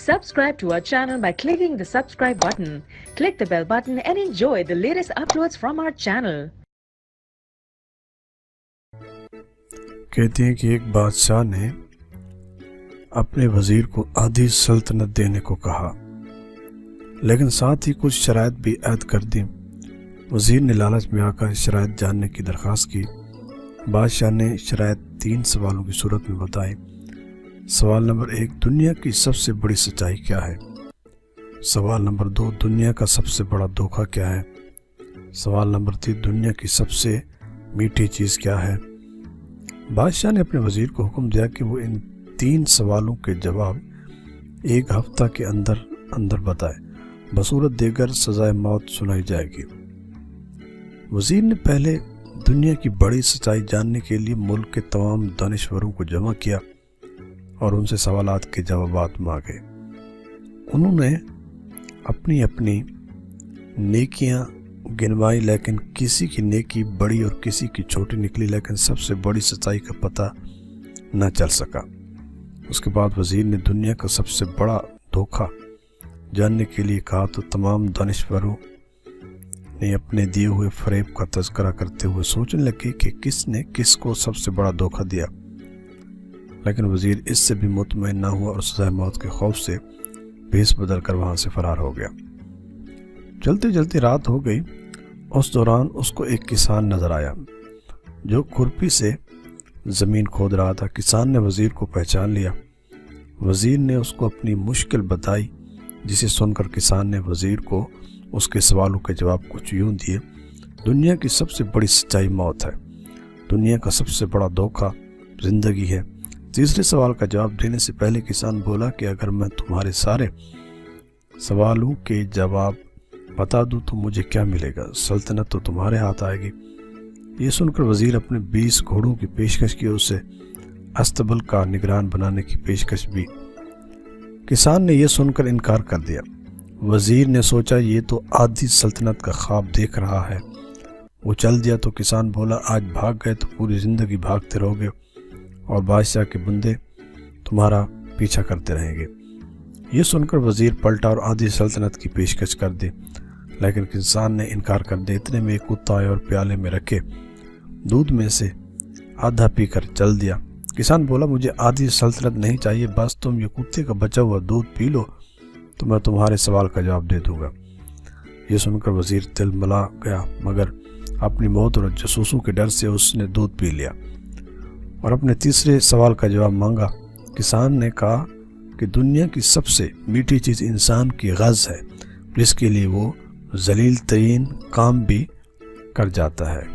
Subscribe to our channel by clicking the subscribe button. Click the bell button and enjoy the latest uploads from our channel. कहते हैं कि एक बादशाह ने अपने वजीर को आधी सल्तनत देने को कहा, लेकिन साथ ही कुछ शराइत भी ऐड कर दी। वजीर ने लालच में आकर शराइत जानने की दरख्वास्त की। बादशाह ने शराइत 3 सवालों की सूरत में बताई। सवाल नंबर 1, दुनिया की सबसे बड़ी सच्चाई क्या है? सवाल नंबर 2, दुनिया का सबसे बड़ा धोखा क्या है? सवाल नंबर 3, दुनिया की सबसे मीठी चीज़ क्या है? बादशाह ने अपने वजीर को हुक्म दिया कि वो इन 3 सवालों के जवाब 1 हफ्ता के अंदर अंदर बताए, बसूरत देकर सजाए मौत सुनाई जाएगी। वजीर ने पहले दुनिया की बड़ी सच्चाई जानने के लिए मुल्क के तमाम दानिश्वरों को जमा किया और उनसे सवालात के जवाबात मांगे। उन्होंने अपनी अपनी नेकियां गिनवाई, लेकिन किसी की नेकी बड़ी और किसी की छोटी निकली, लेकिन सबसे बड़ी सच्चाई का पता न चल सका। उसके बाद वजीर ने दुनिया का सबसे बड़ा धोखा जानने के लिए कहा तो तमाम दानिश्वरों ने अपने दिए हुए फरेब का तज़किरा करते हुए सोचने लगे कि किसने किसको सबसे बड़ा धोखा दिया, लेकिन वजीर इससे भी मुतमईन ना हुआ और सज़ाए मौत के खौफ से भेस बदल कर वहाँ से फरार हो गया। चलते चलते रात हो गई। उस दौरान उसको एक किसान नजर आया जो खुरपी से ज़मीन खोद रहा था। किसान ने वजीर को पहचान लिया। वजीर ने उसको अपनी मुश्किल बताई, जिसे सुनकर किसान ने वजीर को उसके सवालों के जवाब कुछ यूं दिए। दुनिया की सबसे बड़ी सच्चाई मौत है, दुनिया का सबसे बड़ा धोखा जिंदगी है। तीसरे सवाल का जवाब देने से पहले किसान बोला कि अगर मैं तुम्हारे सारे सवालों के जवाब बता दूं तो मुझे क्या मिलेगा? सल्तनत तो तुम्हारे हाथ आएगी। ये सुनकर वजीर अपने 20 घोड़ों की पेशकश की, उसे अस्तबल का निगरान बनाने की पेशकश भी। किसान ने यह सुनकर इनकार कर दिया। वजीर ने सोचा ये तो आधी सल्तनत का ख्वाब देख रहा है। वो चल दिया तो किसान बोला, आज भाग गए तो पूरी ज़िंदगी भागते रहोगे और बादशाह के बंदे तुम्हारा पीछा करते रहेंगे। ये सुनकर वजीर पलटा और आधी सल्तनत की पेशकश कर दी, लेकिन किसान ने इनकार कर दिया। इतने में एक कुत्ता आया और प्याले में रखे दूध में से आधा पीकर चल दिया। किसान बोला, मुझे आधी सल्तनत नहीं चाहिए, बस तुम ये कुत्ते का बचा हुआ दूध पी लो तो मैं तुम्हारे सवाल का जवाब दे दूंगा। ये सुनकर वजीर तिलमिला गया, मगर अपनी मौत और जासूसों के डर से उसने दूध पी लिया और अपने तीसरे सवाल का जवाब मांगा। किसान ने कहा कि दुनिया की सबसे मीठी चीज़ इंसान की गज़ है, जिसके लिए वो ज़लील तरीन काम भी कर जाता है।